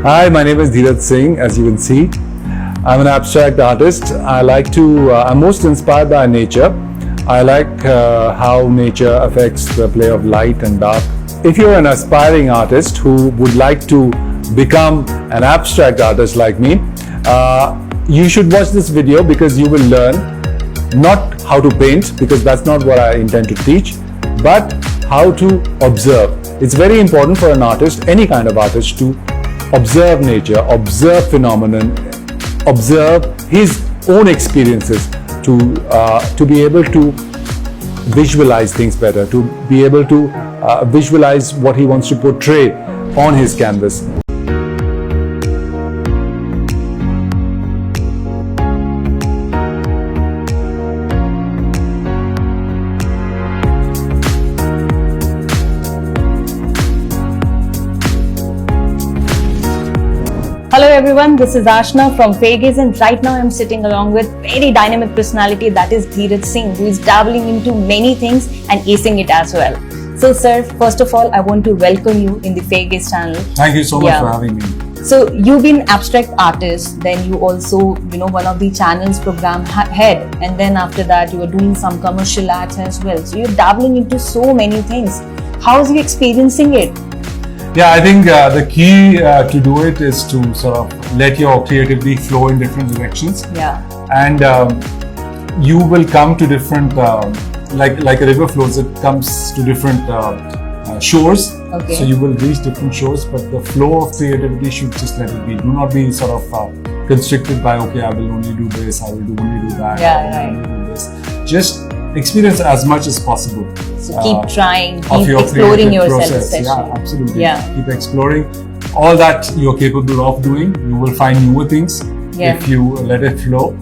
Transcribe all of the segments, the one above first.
Hi, my name is Dhiraj Singh, as you can see. I'm an abstract artist. I'm most inspired by nature. I like how nature affects the play of light and dark. If you're an aspiring artist who would like to become an abstract artist like me, you should watch this video because you will learn not how to paint, because that's not what I intend to teach, but how to observe. It's very important for an artist, any kind of artist, to observe nature, observe phenomenon, observe his own experiences, to be able to visualize things better, to be able to visualize what he wants to portray on his canvas. Hello everyone, this is Ashna from Fairgaze, and right now I'm sitting along with very dynamic personality, that is Dhiraj Singh, who is dabbling into many things and acing it as well. So sir, first of all, I want to welcome you in the Fairgaze channel. Thank you so much for having me. So you've been abstract artist, then you also, one of the channel's program head, and then after that you are doing some commercial ads as well. So you're dabbling into so many things. How is you experiencing it? Yeah, I think the key to do it is to sort of let your creativity flow in different directions. Yeah. And you will come to different, like a river flows, it comes to different shores. Okay. So you will reach different shores, but the flow of creativity should just let it be. Do not be sort of constricted by, okay, I will only do this, I will only do that, I will only do this. Just experience as much as possible. So keep trying, keep exploring yourself. Process. Yeah, absolutely. Yeah. Keep exploring all that you're capable of doing. You will find newer things if you let it flow.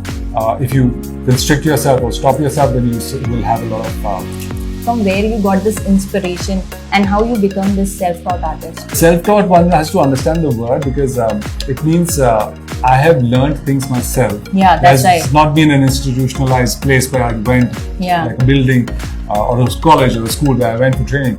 If you constrict yourself or stop yourself, then you will have a lot of... From where you got this inspiration and how you become this self-taught artist? Self-taught, one has to understand the word, because it means I have learned things myself. Yeah, that's right. It's not been an institutionalized place where I went, like a building or a college or a school where I went for training.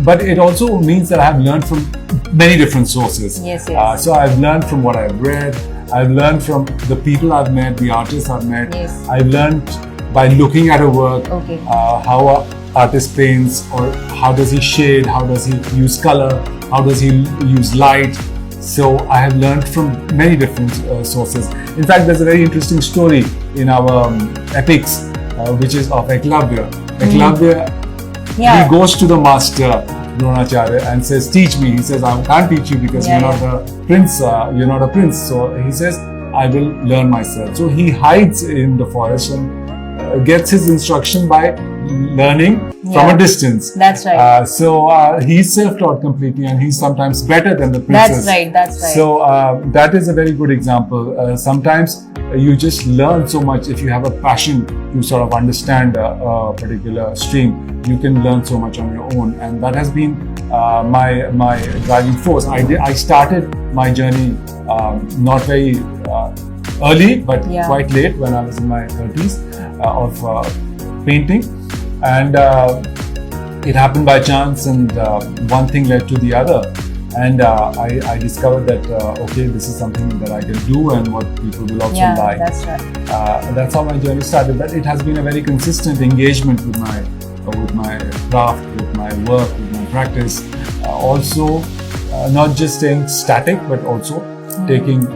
But it also means that I have learned from many different sources. Yes. So I've learned from what I've read. I've learned from the people I've met, the artists I've met. Yes. I've learned by looking at a work, how an artist paints, or how does he shade, how does he use color, how does he use light. So I have learned from many different sources. In fact, there's a very interesting story in our epics, which is of Eklavya. Eklavya, he goes to the master Dronacharya and says, "Teach me." He says, "I can't teach you because you're not a prince. You're not a prince." So he says, "I will learn myself." So he hides in the forest and gets his instruction by learning from a distance. That's right. So he's self-taught completely, and he's sometimes better than the princess. That's right. So that is a very good example. Sometimes you just learn so much. If you have a passion to sort of understand a particular stream, you can learn so much on your own, and that has been my driving force. I started my journey not very early, but quite late, when I was in my 30s, of painting, and it happened by chance, and one thing led to the other, and I discovered that okay, this is something that I can do and what people will also like. That's right. That's how my journey started, but it has been a very consistent engagement with my craft, with my work, with my practice. Also, not just staying static, but also taking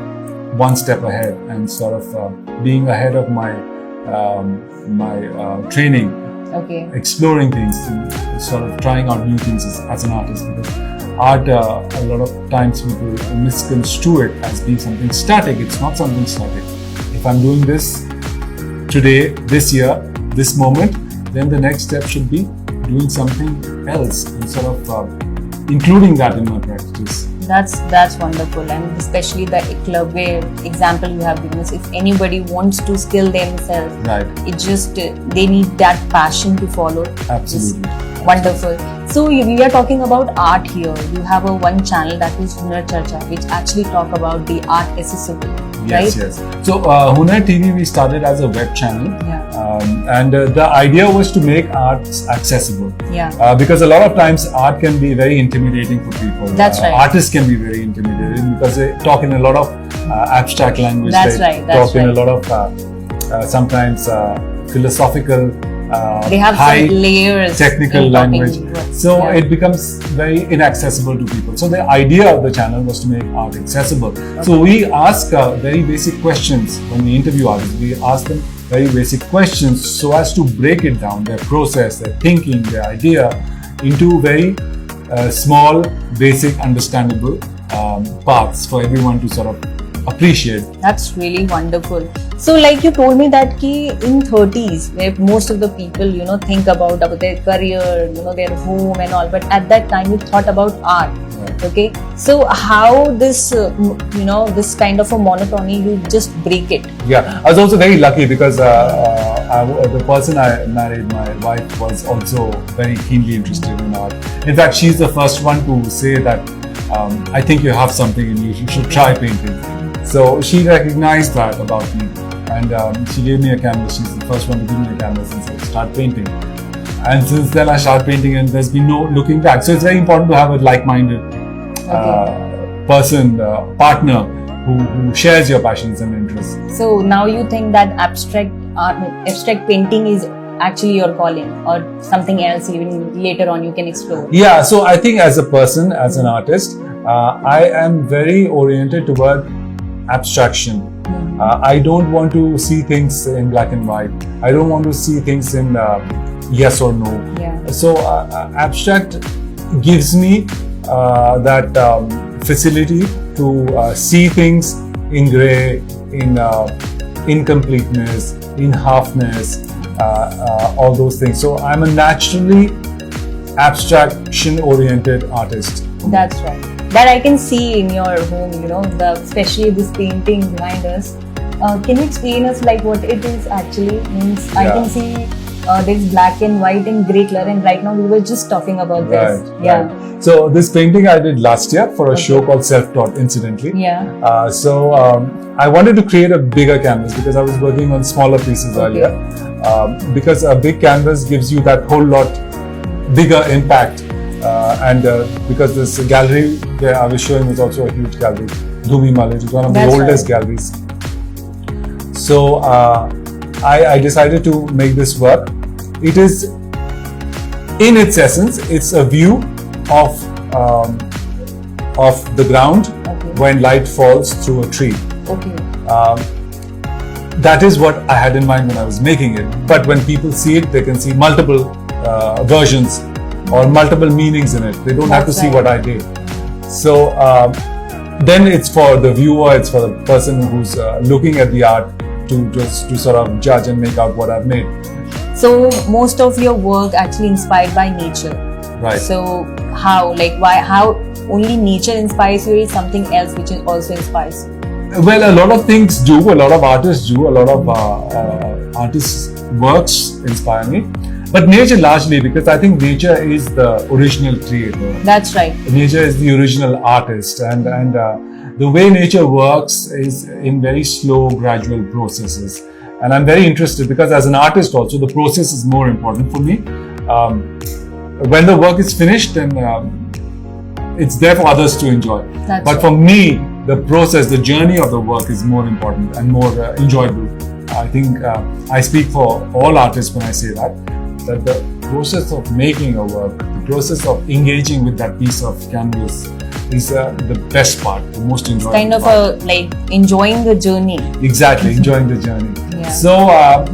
one step ahead and sort of being ahead of my training, exploring things, and sort of trying out new things as an artist. Because art, a lot of times people misconstrue it as being something static. It's not something static. If I'm doing this today, this year, this moment, then the next step should be doing something else and sort of including that in my practice. That's wonderful, and especially the Eklavya example you have given us. If anybody wants to skill themselves, it just they need that passion to follow. Absolutely. Wonderful. So we are talking about art here. You have one channel that is Hunar Charcha, which actually talk about the art accessible. Yes. So Hunar TV we started as a web channel. The idea was to make art accessible. Yeah. Because a lot of times art can be very intimidating for people. That's right. Artists can be very intimidating because they talk in a lot of abstract language. That's they right. That's talk in a lot of sometimes philosophical, they have high some layers technical in talking language. words. So Yeah. it becomes very inaccessible to people. So the idea of the channel was to make art accessible. So we ask very basic questions when we interview artists. We ask them very basic questions so as to break it down, their process, their thinking, their idea, into very small, basic, understandable parts for everyone to sort of appreciate. That's really wonderful. So like you told me that ki in 30s, where most of the people, think about their career, their home and all, but at that time you thought about art. Right. Okay. So how this, this kind of a monotony, you just break it? Yeah, I was also very lucky because the person I married, my wife, was also very keenly interested in art. In fact, she's the first one to say that I think you have something in you, you should try painting. So she recognized that about me, and she gave me a canvas. She's the first one to give me a canvas and said, start painting. And since then I started painting and there's been no looking back. So it's very important to have a like-minded person, partner who shares your passions and interests. So now you think that abstract art, abstract painting is actually your calling, or something else even later on you can explore? Yeah, so I think as a person, as an artist, I am very oriented toward abstraction. I don't want to see things in black and white. I don't want to see things in yes or no. Yeah. So abstract gives me that facility to see things in grey, in incompleteness, in halfness, all those things. So I'm a naturally abstraction-oriented artist. That's right. That I can see in your home, especially this painting behind us. Can you explain us like what it is actually? Means I can see there's black and white and grey color, and right now we were just talking about this. Right, right. So this painting I did last year for a show called Self-Taught, incidentally. Yeah. So I wanted to create a bigger canvas because I was working on smaller pieces earlier. Because a big canvas gives you that whole lot bigger impact. And because this gallery where I was showing was also a huge gallery, Dhumi Mall, it is one of the oldest galleries. So I decided to make this work. It is, in its essence, it's a view of the ground when light falls through a tree. Okay. That is what I had in mind when I was making it. But when people see it, they can see multiple versions or multiple meanings in it. They don't have to see what I did. So then it's for the viewer, it's for the person who's looking at the art to sort of judge and make out what I've made. So most of your work actually inspired by nature. Right. So how only nature inspires you, or is something else which also inspires you? Well, a lot of things do, a lot of artists do, a lot of artists' works inspire me. But nature largely, because I think nature is the original creator. That's right. Nature is the original artist, and the way nature works is in very slow, gradual processes. And I'm very interested because as an artist also, the process is more important for me. When the work is finished, then it's there for others to enjoy. But for me, the process, the journey of the work is more important and more enjoyable. I think I speak for all artists when I say that the process of making a work, the process of engaging with that piece of canvas is the best part, the most enjoyable kind of part. like enjoying the journey. Exactly, enjoying the journey. Yeah. So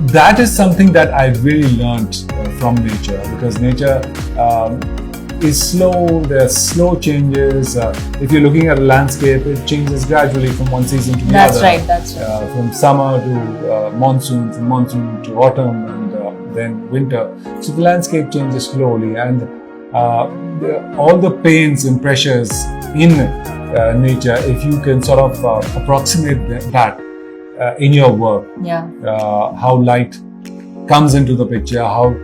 that is something that I really learned from nature, because nature is slow, there are slow changes. If you're looking at a landscape, it changes gradually from one season to the other. That's right. From summer to monsoon, from monsoon to autumn, and then winter. So the landscape changes slowly, and all the pains and pressures in nature, if you can sort of approximate that in your work, how light comes into the picture, how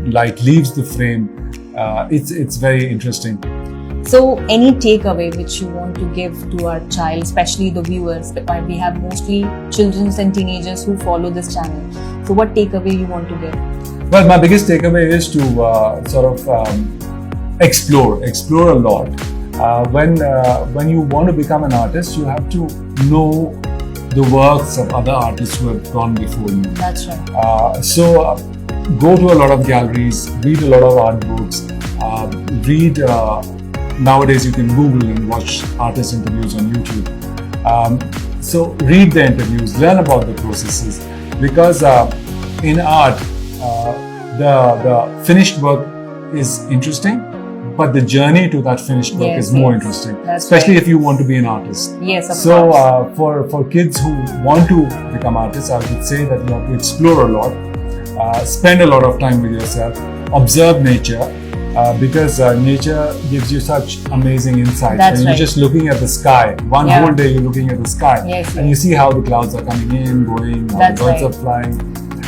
light leaves the frame, it's very interesting. So, any takeaway which you want to give to our child, especially the viewers? We have mostly children and teenagers who follow this channel. So, what takeaway you want to give? Well, my biggest takeaway is to explore a lot. When you want to become an artist, you have to know the works of other artists who have gone before you. That's right. Go to a lot of galleries, read a lot of art books, read. Nowadays, you can Google and watch artist interviews on YouTube. So read the interviews, learn about the processes, because in art, the finished work is interesting, but the journey to that finished work is more interesting, especially if you want to be an artist. Yes, of course. For kids who want to become artists, I would say that you have to explore a lot, spend a lot of time with yourself, observe nature, because nature gives you such amazing insights. That's and you're just looking at the sky. One whole day you're looking at the sky, and you see how the clouds are coming in, going, how the birds are flying,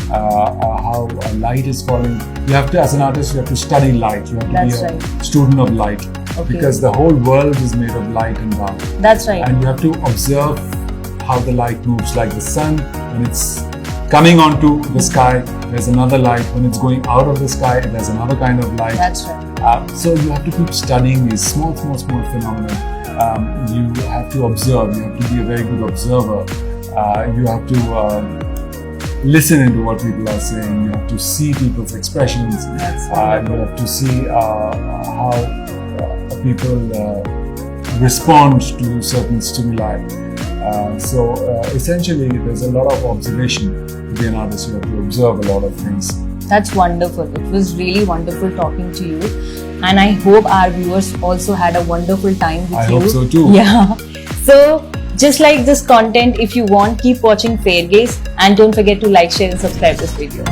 how light is falling. You have to, as an artist, you have to study light. You have to be a student of light, because the whole world is made of light and dark. That's right. And you have to observe how the light moves, like the sun, when it's coming onto the sky, there's another light. When it's going out of the sky, there's another kind of light. That's right. So you have to keep studying these small phenomena. You have to observe. You have to be a very good observer. You have to listen into what people are saying. You have to see people's expressions. You have to see how people respond to certain stimuli. Essentially, there's a lot of observation. To be an artist, you have to observe a lot of things. That's wonderful. It was really wonderful talking to you, and I hope our viewers also had a wonderful time with you. I hope so too. Yeah. So, just like this content, if you want, keep watching Fairgaze, and don't forget to like, share and subscribe this video.